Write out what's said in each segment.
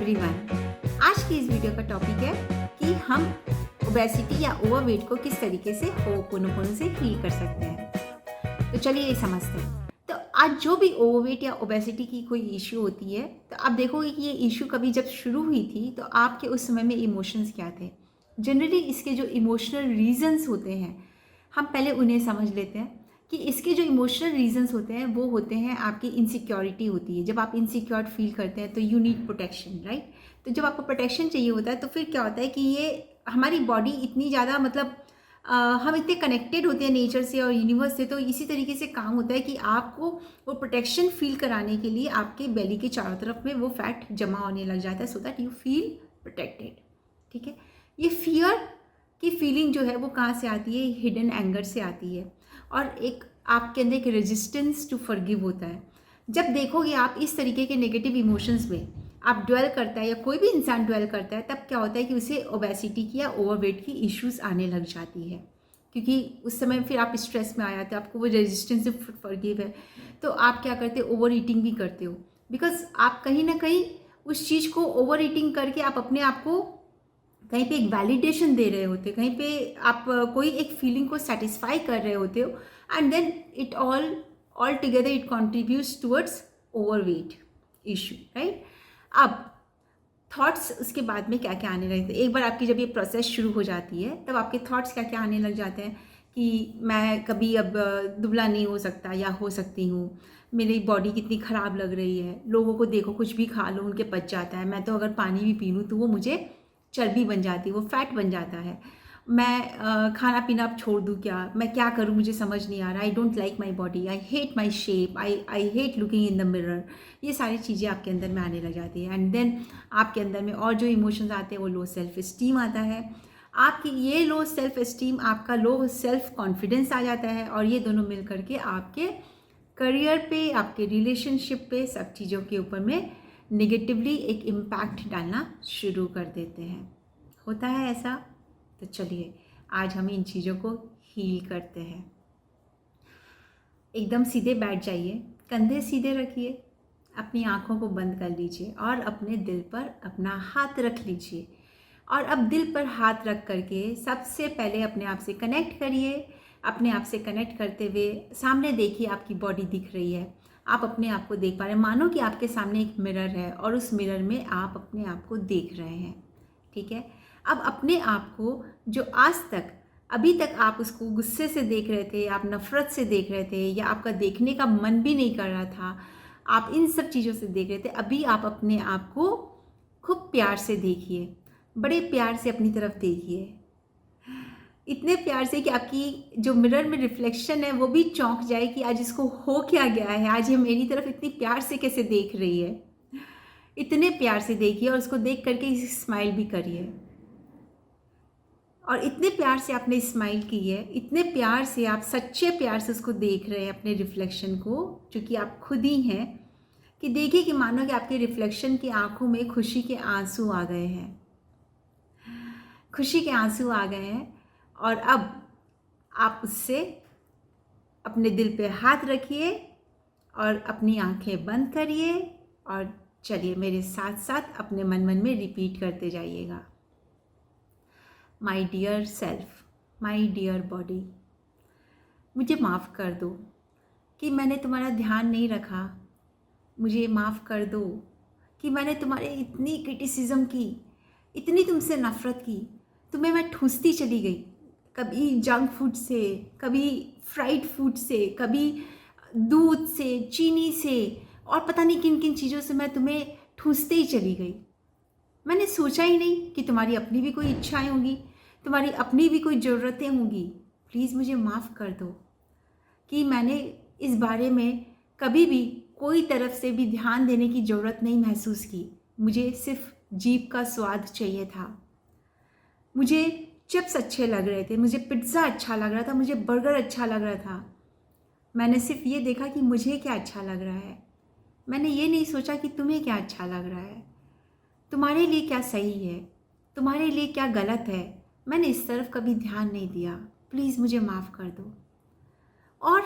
Everyone. आज की इस वीडियो का टॉपिक है कि हम ओबेसिटी या ओवरवेट को किस तरीके से होपोनोपोनो से हील कर सकते हैं। तो चलिए ये समझते हैं। तो आज जो भी ओवरवेट या ओबेसिटी की कोई इशू होती है, तो आप देखोगे कि ये इशू कभी जब शुरू हुई थी तो आपके उस समय में इमोशंस क्या थे। जनरली इसके जो इमोशनल रीजंस होते हैं, हम पहले उन्हें समझ लेते हैं कि इसके जो इमोशनल रीजंस होते हैं वो होते हैं आपकी इनसिक्योरिटी होती है। जब आप इनसिक्योर फील करते हैं तो यू नीड प्रोटेक्शन, राइट। तो जब आपको प्रोटेक्शन चाहिए होता है तो फिर क्या होता है कि ये हमारी बॉडी इतनी ज़्यादा हम इतने कनेक्टेड होते हैं नेचर से और यूनिवर्स से, तो इसी तरीके से काम होता है कि आपको वो प्रोटेक्शन फील कराने के लिए आपके बेली के चारों तरफ में वो फैट जमा होने लग जाता है so that you feel protected. ठीक है, ये फियर की फीलिंग जो है वो कहाँ से आती है? हिडन एंगर से आती है और एक आपके अंदर एक रेजिस्टेंस टू फॉरगिव होता है। जब देखोगे आप इस तरीके के नेगेटिव इमोशंस में आप ड्वेल करता है या कोई भी इंसान ड्वेल करता है, तब क्या होता है कि उसे ओबेसिटी की या ओवरवेट की इश्यूज आने लग जाती है, क्योंकि उस समय फिर आप स्ट्रेस में आ जाते हो, आपको वो रेजिस्टेंस टू फॉरगिव है, तो आप क्या करते हो? ओवर ईटिंग भी करते हो, बिकॉज आप कहीं ना कहीं उस चीज़ को ओवर ईटिंग करके आप अपने आप को कहीं पे एक वैलिडेशन दे रहे होते, कहीं पे आप कोई एक फीलिंग को सेटिस्फाई कर रहे होते हो, and then it all together it contributes towards overweight issue, right. अब थॉट्स उसके बाद में क्या क्या आने लगते हैं? एक बार आपकी जब ये प्रोसेस शुरू हो जाती है तब आपके थॉट्स क्या क्या आने लग जाते हैं कि मैं कभी अब दुबला नहीं हो सकता या हो सकती हूँ, मेरी बॉडी कितनी ख़राब लग रही है, लोगों को देखो कुछ भी खा लो उनके पच जाता है, मैं तो अगर पानी भी पी लूँ तो वो मुझे चर्बी बन जाती है, वो फैट बन जाता है, मैं खाना पीना अब छोड़ दूँ क्या, मैं क्या करूँ, मुझे समझ नहीं आ रहा, I don't like my body, I hate my shape, I hate looking in the mirror. ये सारी चीज़ें आपके अंदर में आने लग जाती है। एंड देन आपके अंदर में और जो इमोशंस आते हैं वो लो सेल्फ इस्टीम आता है। आपकी ये लो सेल्फ इस्टीम, आपका लो सेल्फ कॉन्फिडेंस आ जाता है, और ये दोनों मिल करके आपके करियर पे, आपके रिलेशनशिप पे, सब चीज़ों के ऊपर में नेगेटिवली एक इम्पैक्ट डालना शुरू कर देते हैं। होता है ऐसा? तो चलिए आज हम इन चीज़ों को हील करते हैं। एकदम सीधे बैठ जाइए, कंधे सीधे रखिए, अपनी आँखों को बंद कर लीजिए और अपने दिल पर अपना हाथ रख लीजिए। और अब दिल पर हाथ रख करके सबसे पहले अपने आप से कनेक्ट करिए। अपने आप से कनेक्ट करते हुए सामने देखिए, आपकी बॉडी दिख रही है, आप अपने आप को देख पा रहे हैं। मानो कि आपके सामने एक मिरर है और उस मिरर में आप अपने आप को देख रहे हैं। ठीक है, अब अपने आप को जो आज तक, अभी तक आप उसको गुस्से से देख रहे थे, आप नफ़रत से देख रहे थे, या आपका देखने का मन भी नहीं कर रहा था, आप इन सब चीज़ों से देख रहे थे, अभी आप अपने आप को खूब प्यार से देखिए, बड़े प्यार से अपनी तरफ देखिए, इतने प्यार से कि आपकी जो मिरर में रिफ्लेक्शन है वो भी चौंक जाए कि आज इसको हो क्या गया है, आज ये मेरी तरफ इतनी प्यार से कैसे देख रही है। इतने प्यार से देखिए और उसको देख करके स्माइल भी करिए। और इतने प्यार से आपने स्माइल की है, इतने प्यार से आप सच्चे प्यार से उसको देख रहे हैं अपने रिफ्लेक्शन को, जो कि आप खुद ही हैं, कि देखिए कि मानो कि आपके रिफ्लेक्शन की आंखों में खुशी के आंसू आ गए हैं, खुशी के आंसू आ गए हैं। और अब आप उससे अपने दिल पे हाथ रखिए और अपनी आंखें बंद करिए और चलिए मेरे साथ साथ अपने मन में रिपीट करते जाइएगा। My dear self, my dear body, मुझे माफ़ कर दो कि मैंने तुम्हारा ध्यान नहीं रखा, मुझे माफ़ कर दो कि मैंने तुम्हारे इतनी क्रिटिसिज्म की, इतनी तुमसे नफ़रत की, तुम्हें मैं ठूसती चली गई, कभी जंक फूड से, कभी फ्राइड फूड से, कभी दूध से, चीनी से, और पता नहीं किन किन चीज़ों से मैं तुम्हें ठूसते ही चली गई। मैंने सोचा ही नहीं कि तुम्हारी अपनी भी कोई इच्छाएं होंगी, तुम्हारी अपनी भी कोई ज़रूरतें होंगी। प्लीज़ मुझे माफ़ कर दो कि मैंने इस बारे में कभी भी कोई तरफ से भी ध्यान देने की ज़रूरत नहीं महसूस की। मुझे सिर्फ जीभ का स्वाद चाहिए था, मुझे चिप्स अच्छे लग रहे थे, मुझे पिज़्ज़ा अच्छा लग रहा था, मुझे बर्गर अच्छा लग रहा था। मैंने सिर्फ ये देखा कि मुझे क्या अच्छा लग रहा है, मैंने ये नहीं सोचा कि तुम्हें क्या अच्छा लग रहा है, तुम्हारे लिए क्या सही है, तुम्हारे लिए क्या गलत है। मैंने इस तरफ कभी ध्यान नहीं दिया। प्लीज़ मुझे माफ़ कर दो। और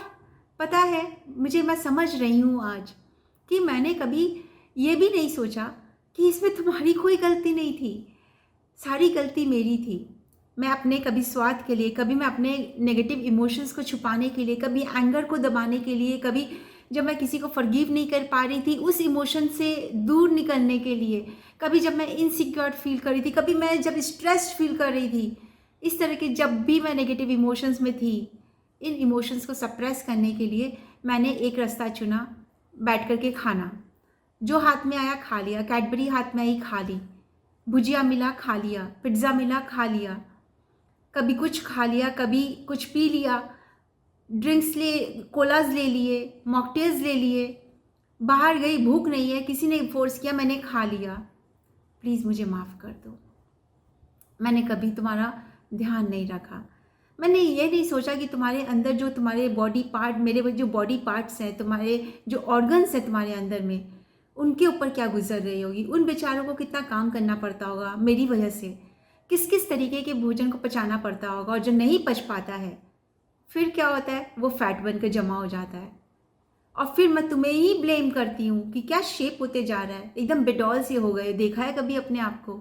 पता है, मैं समझ रही हूँ आज कि मैंने कभी ये भी नहीं सोचा कि इसमें तुम्हारी कोई गलती नहीं थी, सारी गलती मेरी थी। मैं अपने कभी स्वार्थ के लिए, कभी मैं अपने नेगेटिव इमोशंस को छुपाने के लिए, कभी एंगर को दबाने के लिए, कभी जब मैं किसी को फॉरगिव नहीं कर पा रही थी उस इमोशन से दूर निकलने के लिए, कभी जब मैं इनसिक्योर फील कर रही थी, कभी मैं जब स्ट्रेस्ड फील कर रही थी, इस तरह के जब भी मैं नेगेटिव इमोशंस में थी, इन इमोशंस को सप्रेस करने के लिए मैंने एक रास्ता चुना, बैठ कर के खाना। जो हाथ में आया खा लिया, कैडबरी हाथ में आई खा ली, भुजिया मिला खा लिया, पिज्ज़ा मिला खा लिया, कभी कुछ खा लिया, कभी कुछ पी लिया, ड्रिंक्स ले, कोलाज ले लिए, मॉकटेल्स ले लिए, बाहर गई, भूख नहीं है, किसी ने फोर्स किया, मैंने खा लिया। प्लीज़ मुझे माफ़ कर दो। मैंने कभी तुम्हारा ध्यान नहीं रखा। मैंने ये नहीं सोचा कि तुम्हारे अंदर जो तुम्हारे बॉडी पार्ट, मेरे जो बॉडी पार्ट्स हैं, तुम्हारे जो ऑर्गन्स हैं तुम्हारे अंदर में, उनके ऊपर क्या गुजर रही होगी, उन बेचारों को कितना काम करना पड़ता होगा मेरी वजह से, किस किस तरीके के भोजन को पचाना पड़ता होगा, और जो नहीं पच पाता है फिर क्या होता है, वो फैट बनकर जमा हो जाता है, और फिर मैं तुम्हें ही ब्लेम करती हूँ कि क्या शेप होते जा रहा है, एकदम बेडॉल से हो गए। देखा है कभी अपने आप को?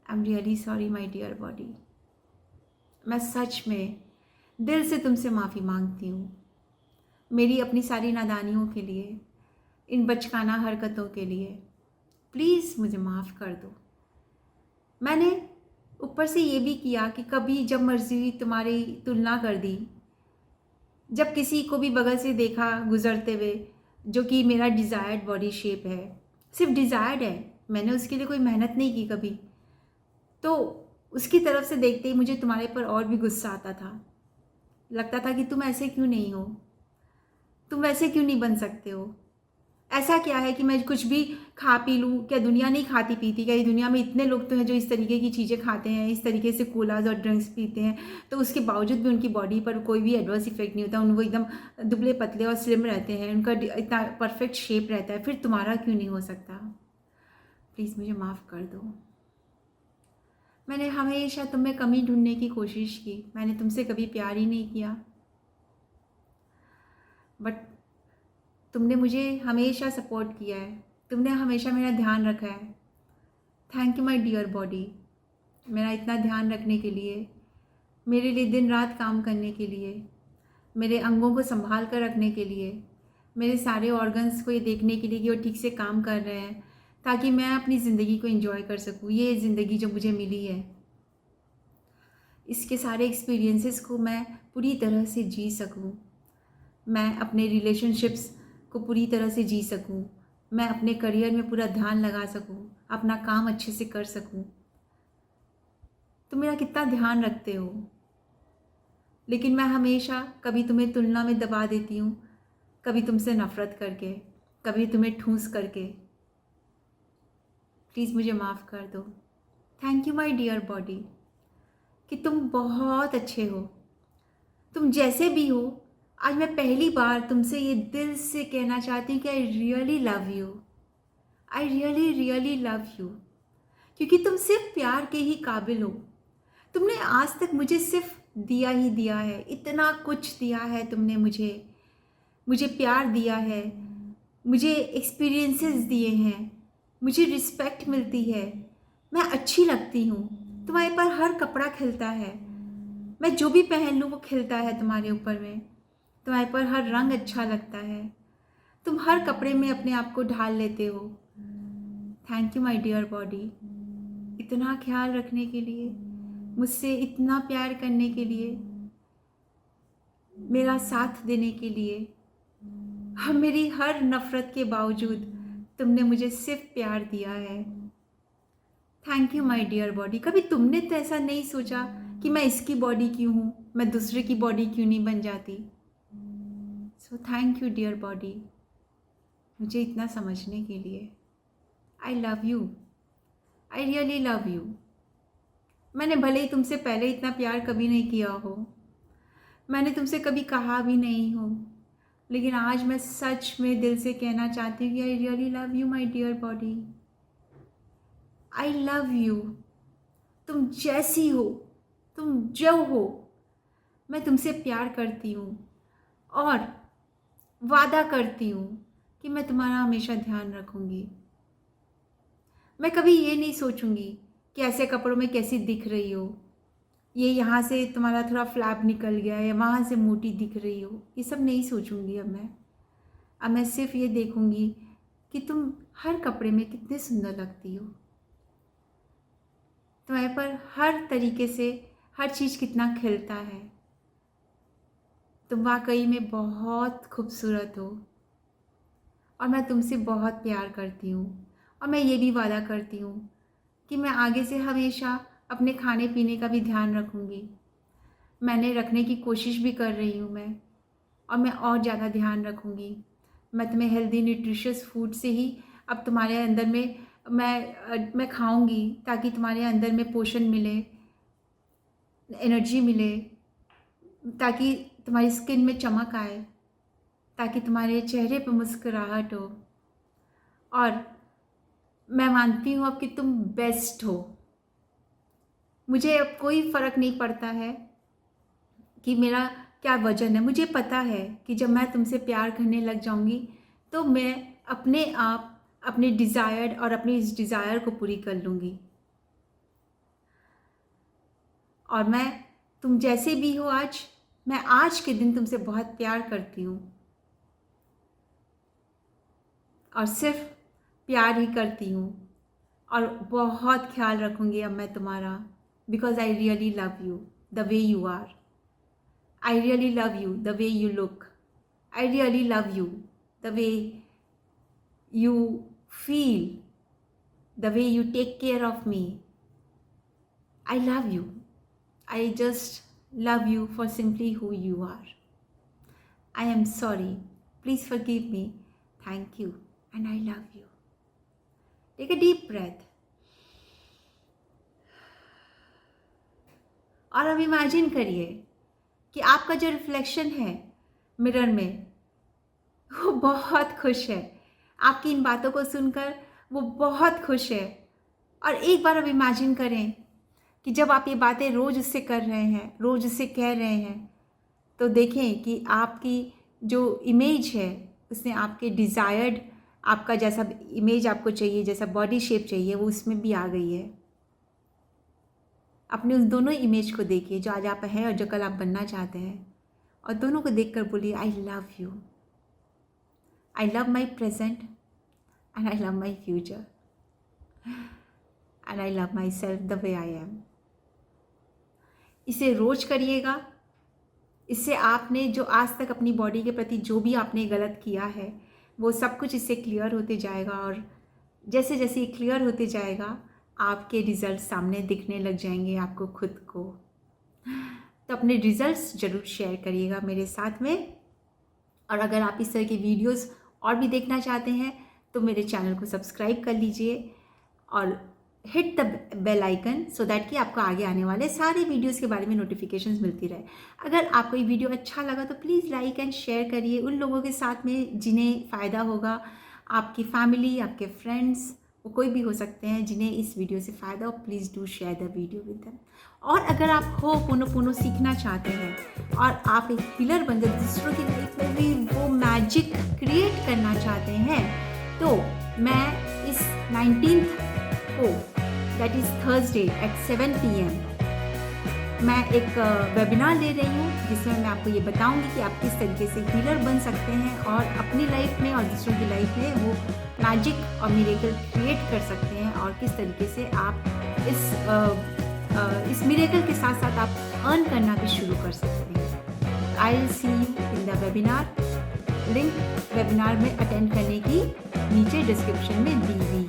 I am really sorry my dear body. मैं सच में दिल से तुमसे माफ़ी मांगती हूँ, मेरी अपनी सारी नादानियों के लिए, इन बचकाना हरकतों के लिए। प्लीज़ मुझे माफ़ कर दो। मैंने ऊपर से ये भी किया कि कभी जब मर्जी तुम्हारी तुलना कर दी, जब किसी को भी बगल से देखा गुजरते हुए जो कि मेरा डिज़ायर्ड बॉडी शेप है, सिर्फ डिज़ायर्ड है, मैंने उसके लिए कोई मेहनत नहीं की कभी, तो उसकी तरफ से देखते ही मुझे तुम्हारे पर और भी गुस्सा आता था। लगता था कि तुम ऐसे क्यों नहीं हो, तुम वैसे क्यों नहीं बन सकते हो, ऐसा क्या है कि मैं कुछ भी खा पी लूँ, क्या दुनिया नहीं खाती पीती? क्या ये दुनिया में इतने लोग तो हैं जो इस तरीके की चीज़ें खाते हैं, इस तरीके से कोलाज और ड्रिंक्स पीते हैं, तो उसके बावजूद भी उनकी बॉडी पर कोई भी एडवर्स इफेक्ट नहीं होता, उनको एकदम दुबले पतले और स्लिम रहते हैं, उनका इतना परफेक्ट शेप रहता है, फिर तुम्हारा क्यों नहीं हो सकता? प्लीज़ मुझे माफ़ कर दो। मैंने हमेशा तुम में कमी ढूंढने की कोशिश की, मैंने तुमसे कभी प्यार ही नहीं किया, बट तुमने मुझे हमेशा सपोर्ट किया है, तुमने हमेशा मेरा ध्यान रखा है। Thank you my dear body, मेरा इतना ध्यान रखने के लिए, मेरे लिए दिन रात काम करने के लिए, मेरे अंगों को संभाल कर रखने के लिए, मेरे सारे ऑर्गन्स को ये देखने के लिए कि वो ठीक से काम कर रहे हैं, ताकि मैं अपनी ज़िंदगी को एंजॉय कर सकूँ। ये ज़िंदगी जो मुझे मिली है, इसके सारे एक्सपीरियंसेस को मैं पूरी तरह से जी सकूँ, मैं अपने रिलेशनशिप्स को पूरी तरह से जी सकूं, मैं अपने करियर में पूरा ध्यान लगा सकूं, अपना काम अच्छे से कर सकूं। तुम मेरा कितना ध्यान रखते हो, लेकिन मैं हमेशा कभी तुम्हें तुलना में दबा देती हूँ, कभी तुमसे नफ़रत करके, कभी तुम्हें ठूंस करके। प्लीज़ मुझे माफ़ कर दो। Thank you my dear body कि तुम बहुत अच्छे हो, तुम जैसे भी हो। आज मैं पहली बार तुमसे ये दिल से कहना चाहती हूँ कि I really love you, I really really love you, क्योंकि तुम सिर्फ प्यार के ही काबिल हो। तुमने आज तक मुझे सिर्फ दिया ही दिया है, इतना कुछ दिया है तुमने मुझे, मुझे प्यार दिया है, मुझे एक्सपीरियंसेस दिए हैं, मुझे रिस्पेक्ट मिलती है, मैं अच्छी लगती हूँ, तुम्हारे पर हर कपड़ा खिलता है, मैं जो भी पहन लूँ वो खिलता है तुम्हारे ऊपर में, तुम्हारे पर हर रंग अच्छा लगता है, तुम हर कपड़े में अपने आप को ढाल लेते हो। Thank you my dear body, इतना ख्याल रखने के लिए, मुझसे इतना प्यार करने के लिए, मेरा साथ देने के लिए। मेरी हर नफ़रत के बावजूद तुमने मुझे सिर्फ प्यार दिया है। Thank you my dear body. कभी तुमने तो ऐसा नहीं सोचा कि मैं इसकी बॉडी क्यों हूँ, मैं दूसरे की बॉडी क्यों नहीं बन जाती? So thank you dear body, मुझे इतना समझने के लिए। I love you, I really love you. मैंने भले ही तुमसे पहले इतना प्यार कभी नहीं किया हो, मैंने तुमसे कभी कहा भी नहीं हो, लेकिन आज मैं सच में दिल से कहना चाहती हूँ कि I really love you my dear body. I love you. तुम जैसी हो, तुम जो हो, मैं तुमसे प्यार करती हूँ और वादा करती हूँ कि मैं तुम्हारा हमेशा ध्यान रखूँगी। मैं कभी ये नहीं सोचूंगी कि ऐसे कपड़ों में कैसी दिख रही हो, ये यहाँ से तुम्हारा थोड़ा फ्लैप निकल गया या वहाँ से मोटी दिख रही हो, ये सब नहीं सोचूंगी अब मैं सिर्फ ये देखूंगी कि तुम हर कपड़े में कितने सुंदर लगती हो, तुम्हारे पर हर तरीके से हर चीज़ कितना खिलता है, तुम वाकई में बहुत खूबसूरत हो और मैं तुमसे बहुत प्यार करती हूँ। और मैं ये भी वादा करती हूँ कि मैं आगे से हमेशा अपने खाने पीने का भी ध्यान रखूँगी। मैंने रखने की कोशिश भी कर रही हूँ और मैं और ज़्यादा ध्यान रखूँगी। मैं तुम्हें हेल्दी न्यूट्रिशियस फूड से ही अब तुम्हारे अंदर में मैं खाऊँगी, ताकि तुम्हारे अंदर में पोषण मिले, एनर्जी मिले, ताकि तुम्हारी स्किन में चमक आए, ताकि तुम्हारे चेहरे पर मुस्कुराहट हो। और मैं मानती हूँ अब कि तुम बेस्ट हो। मुझे अब कोई फ़र्क नहीं पड़ता है कि मेरा क्या वजन है। मुझे पता है कि जब मैं तुमसे प्यार करने लग जाऊँगी तो मैं अपने आप अपने डिज़ायर्ड और अपनी इस डिज़ायर को पूरी कर लूँगी। और मैं तुम जैसे भी हो आज, मैं आज के दिन तुमसे बहुत प्यार करती हूँ और सिर्फ प्यार ही करती हूँ और बहुत ख्याल रखूँगी अब मैं तुम्हारा, because I really love you the way you are. I really love you the way you look. I really love you the way you feel, the way you take care of me. I love you. I just love you for simply who you are. I am sorry. Please forgive me. Thank you. And I love you. Take a deep breath. और अब imagine करिए कि आपका जो reflection है mirror में वो बहुत खुश है। आपकी इन बातों को सुनकर वो बहुत खुश है। और एक बार अब इमेजिन करें कि जब आप ये बातें रोज़ उससे कर रहे हैं, रोज़ उससे कह रहे हैं, तो देखें कि आपकी जो इमेज है उसने आपके डिज़ायर्ड, आपका जैसा इमेज आपको चाहिए, जैसा बॉडी शेप चाहिए, वो उसमें भी आ गई है। अपने उस दोनों इमेज को देखिए जो आज आप हैं और जो कल आप बनना चाहते हैं, और दोनों को देखकर बोलिए आई love you. I love my present and I love my future and I love myself the way I am. इसे रोज करिएगा। इससे आपने जो आज तक अपनी बॉडी के प्रति जो भी आपने गलत किया है वो सब कुछ इससे क्लियर होते जाएगा, और जैसे जैसे ये क्लियर होते जाएगा आपके रिज़ल्ट सामने दिखने लग जाएंगे आपको खुद को। तो अपने रिज़ल्ट्स ज़रूर शेयर करिएगा मेरे साथ में। और अगर आप इस तरह की वीडियोस और भी देखना चाहते हैं तो मेरे चैनल को सब्सक्राइब कर लीजिए और hit the bell icon, so that कि आपको आगे आने वाले सारे वीडियोस के बारे में नोटिफिकेशंस मिलती रहे। अगर आपको ये वीडियो अच्छा लगा तो प्लीज़ लाइक एंड शेयर करिए उन लोगों के साथ में जिन्हें फ़ायदा होगा। आपकी फैमिली, आपके फ्रेंड्स, वो कोई भी हो सकते हैं जिन्हें इस वीडियो से फ़ायदा हो। Please do share the video with them. और अगर आप होपोनोपोनो सीखना चाहते हैं और आप एक हीलर बनकर दूसरों की लाइफ में भी वो मैजिक क्रिएट करना चाहते हैं, तो मैं इस 19th को, that is Thursday at 7 PM, मैं एक वेबिनार ले रही हूँ जिसमें मैं आपको ये बताऊँगी कि आप किस तरीके से हीलर बन सकते हैं और अपनी लाइफ में और दूसरों की लाइफ में वो मैजिक और मिरेकल क्रिएट कर सकते हैं, और किस तरीके से आप इस मिरेकल के साथ साथ आप अर्न करना भी शुरू कर सकते हैं। I will see you in the webinar. Link webinar में अटेंड करने की नीचे डिस्क्रिप्शन में दी हुई